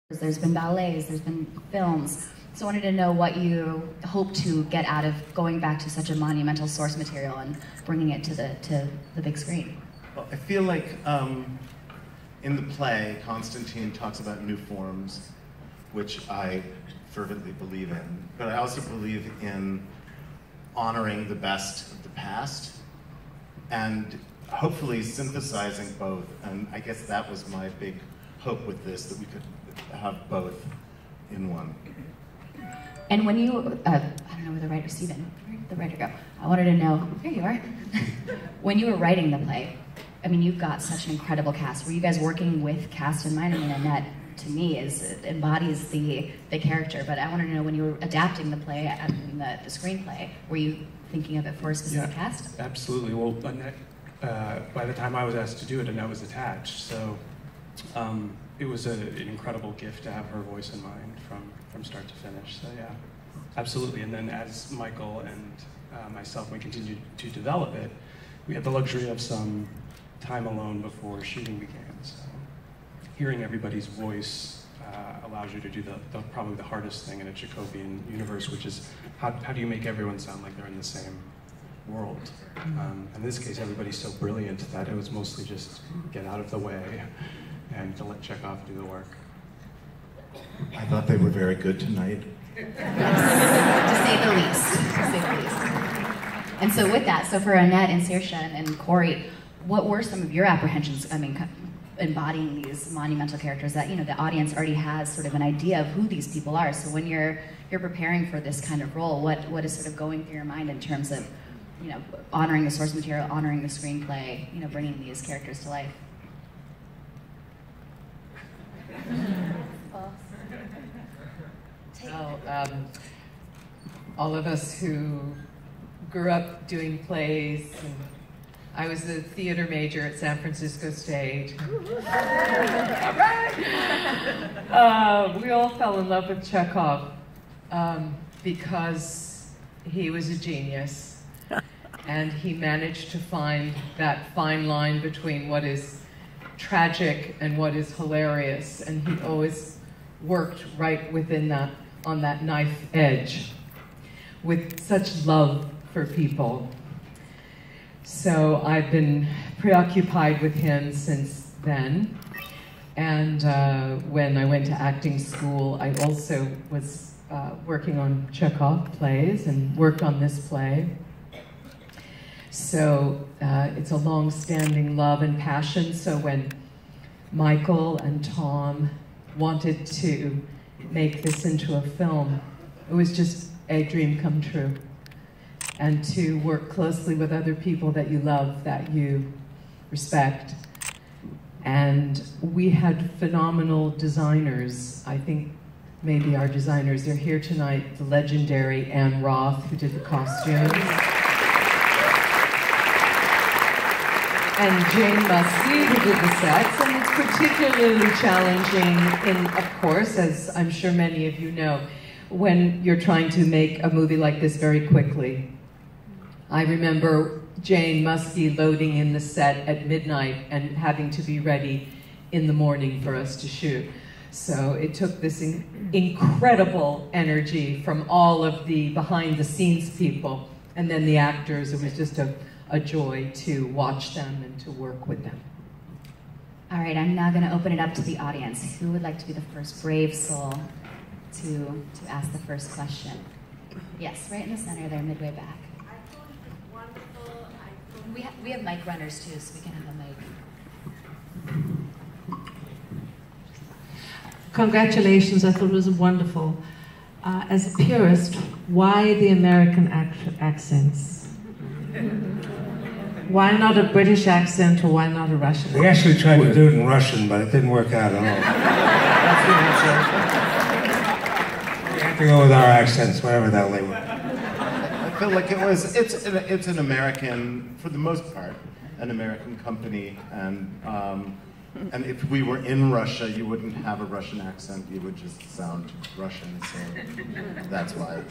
there's been ballets, there's been films. So I wanted to know what you hope to get out of going back to such a monumental source material and bringing it to the big screen. Well, I feel like in the play, Constantine talks about new forms, which I fervently believe in, but I also believe in honoring the best of the past and hopefully synthesizing both. And I guess that was my big hope with this, that we could have both in one. And when you, I don't know where the writer, Stephen, where'd the writer go? I wanted to know, there you are. When you were writing the play, I mean, you've got such an incredible cast. Were you guys working with cast in mind? I mean, Annette, to me, embodies the character, but I wanted to know, when you were adapting the play, the screenplay, were you thinking of it for a specific cast? Absolutely. Well, Annette, by the time I was asked to do it, Annette was attached, so it was an incredible gift to have her voice in mind from start to finish. So yeah, absolutely. And then as Michael and myself, we continued to develop it, we had the luxury of some time alone before shooting began. So hearing everybody's voice allows you to do probably the hardest thing in a Jacobian universe, which is how do you make everyone sound like they're in the same world? In this case, everybody's so brilliant that it was mostly just get out of the way and to let Chekhov do the work. I thought they were very good tonight. To say the least. And so with that, so for Annette and Saoirse and Cory, what were some of your apprehensions, I mean, embodying these monumental characters that, you know, the audience already has sort of an idea of who these people are. So when you're preparing for this kind of role, what is sort of going through your mind in terms of, you know, honoring the source material, honoring the screenplay, you know, bringing these characters to life? Well, all of us who grew up doing plays, and I was a theater major at San Francisco State. All right! We all fell in love with Chekhov because he was a genius, and he managed to find that fine line between what is tragic and what is hilarious, and he always worked right within that, on that knife edge, with such love for people. So I've been preoccupied with him since then, and when I went to acting school, I also was working on Chekhov plays and worked on this play. So it's a long-standing love and passion. So when Michael and Tom wanted to make this into a film, it was just a dream come true. And to work closely with other people that you love, that you respect. And we had phenomenal designers. I think maybe our designers, they're here tonight, the legendary Anne Roth, who did the costumes. And Jane Muskie, who did the sets, and it's particularly challenging in, of course, as I'm sure many of you know, when you're trying to make a movie like this very quickly. I remember Jane Muskie loading in the set at midnight and having to be ready in the morning for us to shoot. So it took this incredible energy from all of the behind-the-scenes people, and then the actors. It was just a joy to watch them and to work with them. All right, I'm now going to open it up to the audience. Who would like to be the first brave soul to ask the first question? Yes, right in the center there, midway back. I thought it was wonderful. We have mic runners too, so we can have a mic. Congratulations, I thought it was wonderful. As a purist, why the American accents? Why not a British accent, or why not a Russian accent? We actually tried to do it in Russian, but it didn't work out at all. We have to go with our accents, whatever that label. I feel like it's an American, for the most part, an American company, and if we were in Russia, you wouldn't have a Russian accent, you would just sound Russian, so that's why.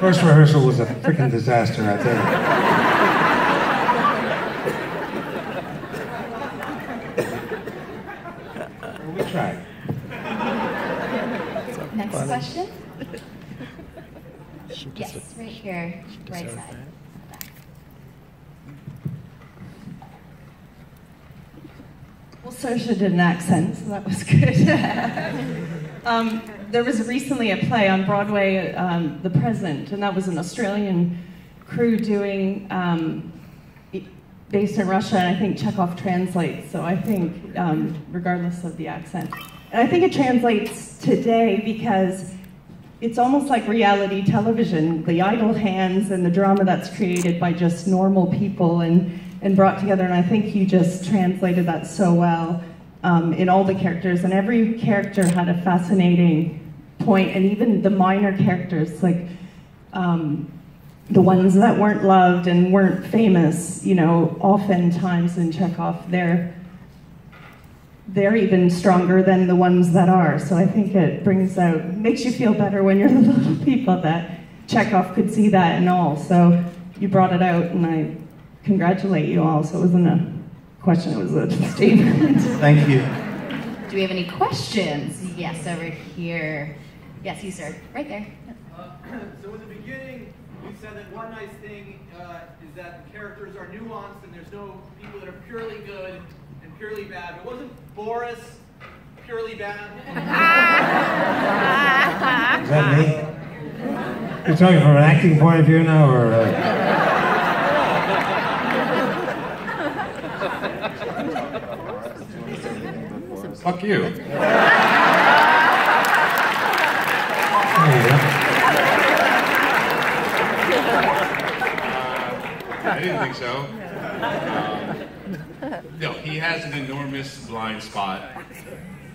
First rehearsal was a freaking disaster out there. We tried. next question. Yes, right here, right side. Well, Saoirse did an accent, so that was good. There was recently a play on Broadway, The Present, and that was an Australian crew doing, based in Russia, and I think Chekhov translates, so I think, regardless of the accent. And I think it translates today because it's almost like reality television, the idle hands and the drama that's created by just normal people and brought together, and I think you just translated that so well in all the characters, and every character had a fascinating point, and even the minor characters, like the ones that weren't loved and weren't famous, you know, oftentimes in Chekhov, they're even stronger than the ones that are. So I think it makes you feel better when you're the little people that Chekhov could see that and all. So you brought it out, and I congratulate you all. So it wasn't a question, it was a statement. Thank you. Do we have any questions? Yes, over here. Yes, you, sir. Right there. So in the beginning, you said that one nice thing is that the characters are nuanced and there's no people that are purely good and purely bad. But wasn't Boris purely bad? Is that me? You're talking from an acting point of view now, or? Fuck you. I didn't think so. No, he has an enormous blind spot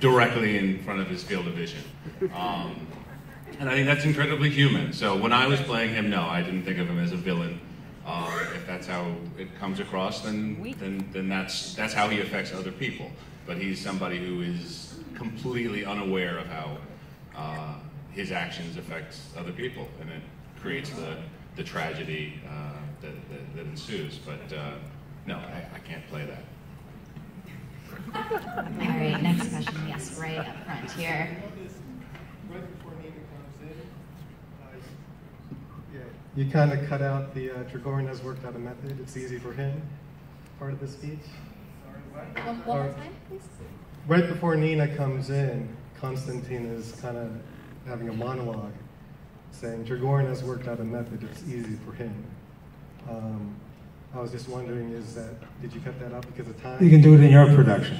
directly in front of his field of vision. And I think that's incredibly human. So when I was playing him, no, I didn't think of him as a villain. If that's how it comes across, then that's how he affects other people. But he's somebody who is completely unaware of how his actions affect other people, and it creates the tragedy that ensues. But no, I can't play that. All right, next question. Yes, right up front here. Right before Nina comes in, you kind of cut out the Trigorin has worked out a method. It's easy for him. Part of the speech. One more time, please. Right before Nina comes in, Konstantin is kind of having a monologue, saying Trigorin has worked out a method. It's easy for him. I was just wondering, did you cut that out because of time? You can do it in your production.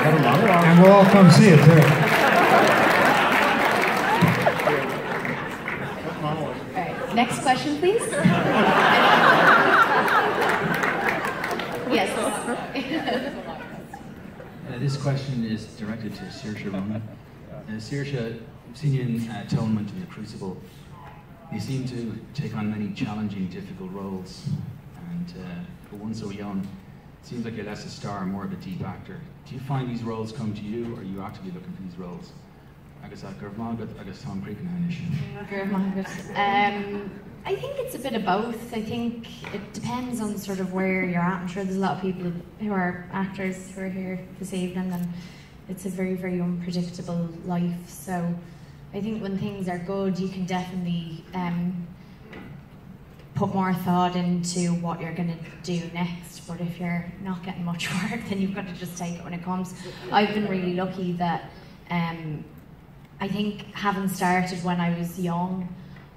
And we'll all come see it too. All right, next question, please. Yes. This question is directed to Saoirse Ronan. Saoirse, I've seen you in Atonement and The Crucible. You seem to take on many challenging, difficult roles, and for one so young, it seems like you're less a star, more of a deep actor. Do you find these roles come to you, or are you actively looking for these roles? I guess Tom Creekenish. I think it's a bit of both. I think it depends on sort of where you're at. I'm sure there's a lot of people who are actors who are here this evening, and it's a very, very unpredictable life. So I think when things are good, you can definitely put more thought into what you're going to do next. But if you're not getting much work, then you've got to just take it when it comes. I've been really lucky that I think having started when I was young,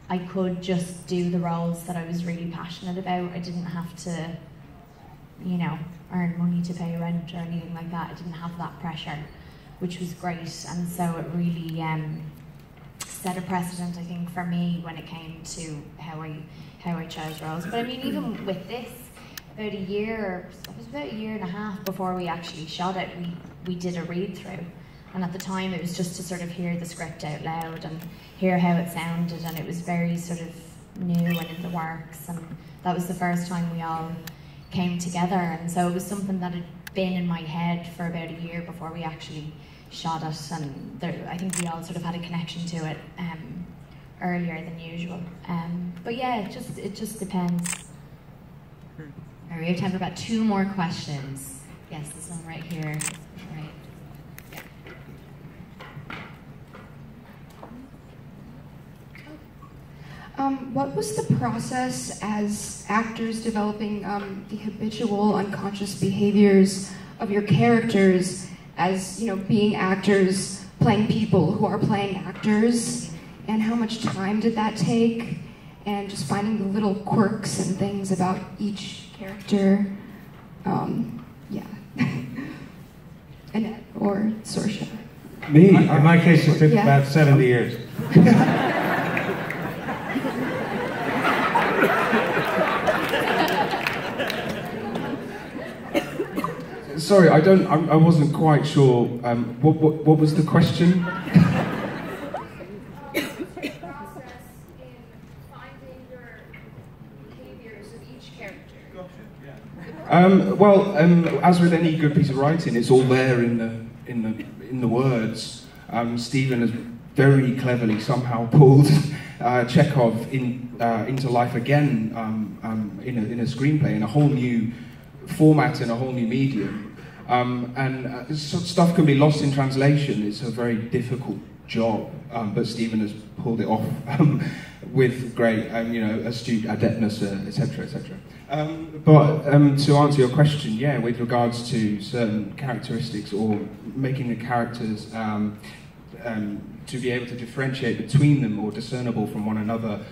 I could just do the roles that I was really passionate about. I didn't have to, you know, earn money to pay rent or anything like that. I didn't have that pressure, which was great. And so it really set a precedent, I think, for me when it came to how I chose roles. But I mean, even with this, it was about a year and a half before we actually shot it, we did a read-through. And at the time, it was just to sort of hear the script out loud and hear how it sounded, and it was very sort of new and in the works, and that was the first time we all came together, and so it was something that had been in my head for about a year before we actually shot it, and I think we all sort of had a connection to it earlier than usual. But yeah, it just depends. All right. we have time for about 2 more questions. Yes, this one right here. Right. What was the process as actors developing the habitual unconscious behaviors of your characters as, you know, being actors playing people who are playing actors? And how much time did that take? And just finding the little quirks and things about each character. Yeah. Annette or Saoirse. Me? In my case, it took about 70 years. Sorry, I wasn't quite sure. What was the question? As with any good piece of writing, it's all there in the words. Stephen has very cleverly somehow pulled Chekhov into life again in a screenplay, in a whole new format, in a whole new medium. Stuff can be lost in translation. It's a very difficult job, but Stephen has pulled it off with great, astute adeptness, etc., etc. But to answer your question, yeah, with regards to certain characteristics or making the characters to be able to differentiate between them or discernible from one another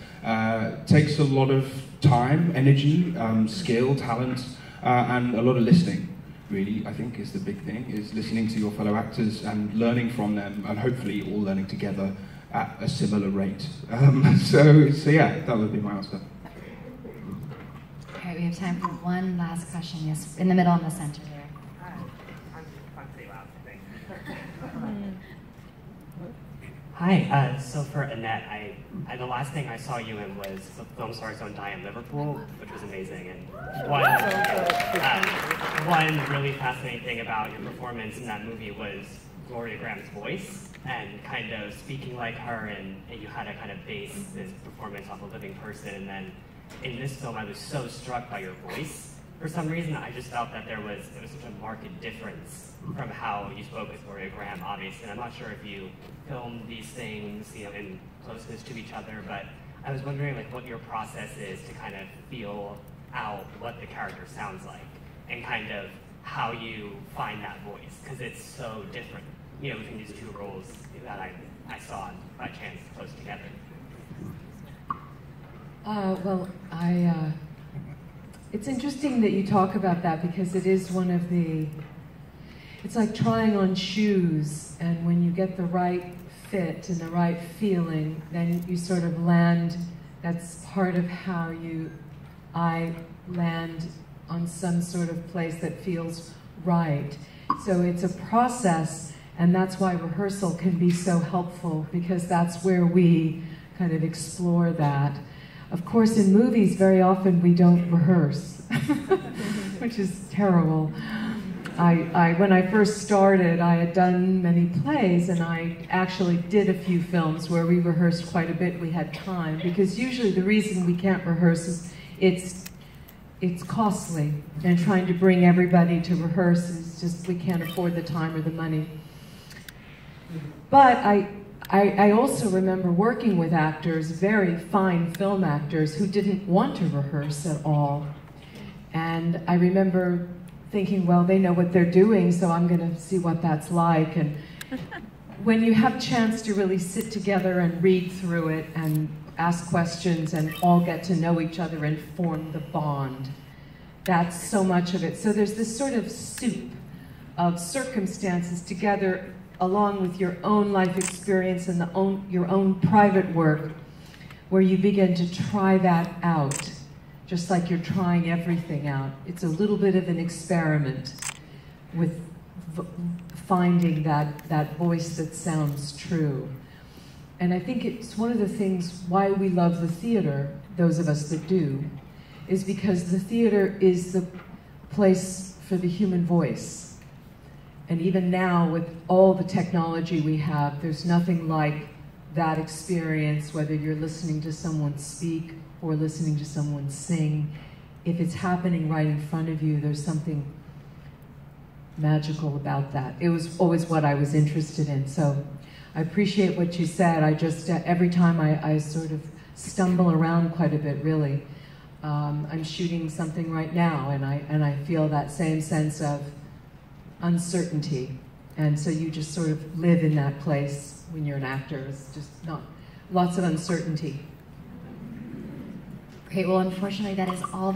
takes a lot of time, energy, skill, talent, and a lot of listening. Really, I think is the big thing, is listening to your fellow actors and learning from them, and hopefully all learning together at a similar rate. So yeah, that would be my answer. All right, we have time for one last question. Yes, in the middle and the center there. I'm pretty loud, Hi, so for Annette, the last thing I saw you in was the film Stars Don't Die in Liverpool, which was amazing. And one really fascinating thing about your performance in that movie was Gloria Graham's voice, and kind of speaking like her, and you had to kind of base this performance off a living person. And then in this film, I was so struck by your voice. For some reason, I just felt that there was such a marked difference from how you spoke with Gloria Graham, obviously. And I'm not sure if you filmed these things, in closeness to each other, but I was wondering what your process is to kind of feel out what the character sounds like, and kind of how you find that voice, because it's so different, between these two roles that I saw by chance close together. It's interesting that you talk about that, because it is one of the, it's like trying on shoes, and when you get the right fit and the right feeling, then you sort of land, that's part of how I land on some sort of place that feels right. So it's a process, and that's why rehearsal can be so helpful, because that's where we kind of explore that. Of course, in movies, very often we don't rehearse, which is terrible. When I first started, I had done many plays, and I actually did a few films where we rehearsed quite a bit. We had time, because usually the reason we can't rehearse is it's costly, and trying to bring everybody to rehearse is just, we can't afford the time or the money. But I also remember working with actors, very fine film actors, who didn't want to rehearse at all. And I remember thinking, well, they know what they're doing, so I'm going to see what that's like. And when you have a chance to really sit together and read through it and ask questions and all get to know each other and form the bond, that's so much of it. So there's this sort of soup of circumstances together, along with your own life experience and your own private work, where you begin to try that out, just like you're trying everything out. It's a little bit of an experiment with finding that voice that sounds true. And I think it's one of the things why we love the theater, those of us that do, is because the theater is the place for the human voice. And even now, with all the technology we have, there's nothing like that experience, whether you're listening to someone speak or listening to someone sing. if it's happening right in front of you, there's something magical about that. It was always what I was interested in. So I appreciate what you said. I just, every time I sort of stumble around quite a bit, really. I'm shooting something right now, and I feel that same sense of uncertainty. And so you just sort of live in that place when you're an actor. It's just not, lots of uncertainty. Great, well, unfortunately, that is all